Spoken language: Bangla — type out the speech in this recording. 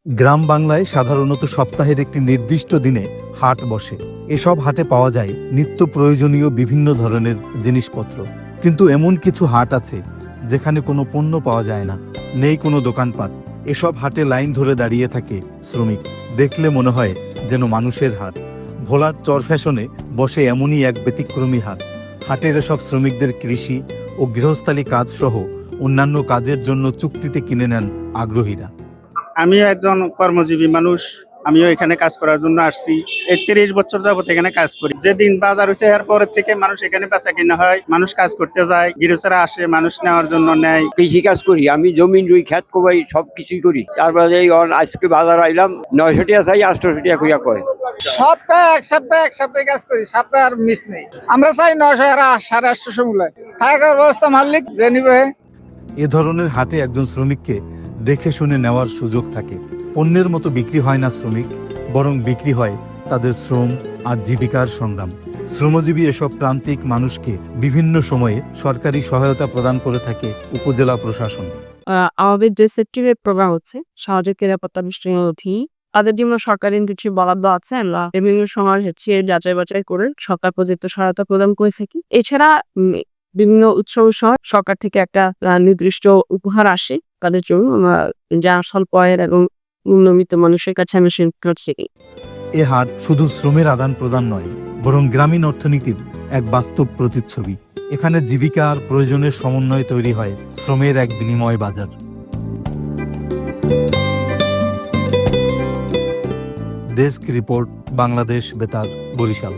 গ্রাম বাংলায় সাধারণত সপ্তাহের একটি নির্দিষ্ট দিনে হাট বসে। এসব হাটে পাওয়া যায় নিত্য প্রয়োজনীয় বিভিন্ন ধরনের জিনিসপত্র। কিন্তু এমন কিছু হাট আছে যেখানে কোনো পণ্য পাওয়া যায় না, নেই কোনো দোকানপাট। এসব হাটে লাইন ধরে দাঁড়িয়ে থাকে শ্রমিক। দেখলে মনে হয় যেন মানুষের হাট। ভোলার চর ফ্যাশনে বসে এমনই এক ব্যতিক্রমী হাট। হাটের এসব শ্রমিকদের কৃষি ও গৃহস্থালী কাজ সহ অন্যান্য কাজের জন্য চুক্তিতে কিনে নেন আগ্রহীরা। আমিও একজন কর্মজীবী মানুষ। আমিও এখানে কাজ করার জন্য আসছি। ৩১ বছর যাবত এখানে কাজ করি। যেদিন বাজার হচ্ছে এর পরের থেকে মানুষ এখানে বেচা কিনা হয়, মানুষ কাজ করতে যায়, গৃহস্থরা আসে মানুষ নেওয়ার জন্য নেয়। কৃষি কাজ করি, আমি জমিন রুই খেত কোবাই সব কিছুই করি। তারপরে আজকে বাজার আইলাম 900 টাকা চাই, 800 টাকা কইয়া কয়। সপ্তাহে এক সপ্তাহে কাজ করি, সপ্তাহে আর মিস নেই। আমরা চাই 900 আর 850 মূল্য থাকার ব্যবস্থা মালিক যে নিবে। এ ধরনের হাটে একজন শ্রমিককে দেখে শুনে নেওয়ার সুযোগ থাকে। পণ্যের মতো বিক্রি হয় না শ্রমিক, বরং বিক্রি হয় তাদের শ্রম আর জীবিকার সংগ্রাম। শ্রমজীবী এসব প্রান্তিক মানুষকে বিভিন্ন সময়ে সরকারি সহায়তা প্রদান করে থাকে উপজেলা প্রশাসন। আমাদের যে সেক্টরের প্রোগ্রাম হচ্ছে সামাজিক নিরাপত্তা বিষয় অধীন, তাদের জন্য সরকারি কিছু বরাদ্দ আছে। আমরা বিভিন্ন সময় হচ্ছে যাচাই বাছাই করে সরকার প্রদত্ত সহায়তা প্রদান করে থাকি। এছাড়া বিভিন্ন উৎসব সহ সরকার থেকে একটা নির্দিষ্ট উপহার আসে তাদের জন্য, যা স্বল্প আয়ের এবং নিম্নবিত্ত মানুষের কাছে আমি করছি। এ হাট শুধু শ্রমের আদান প্রদান নয়, বরং গ্রামীণ অর্থনীতির এক বাস্তব প্রতিচ্ছবি। এখানে জীবিকা আর প্রয়োজনের সমন্বয়ে তৈরি হয় শ্রমের এক বিনিময় বাজার। ডেস্ক রিপোর্ট, বাংলাদেশ বেতার, বরিশাল।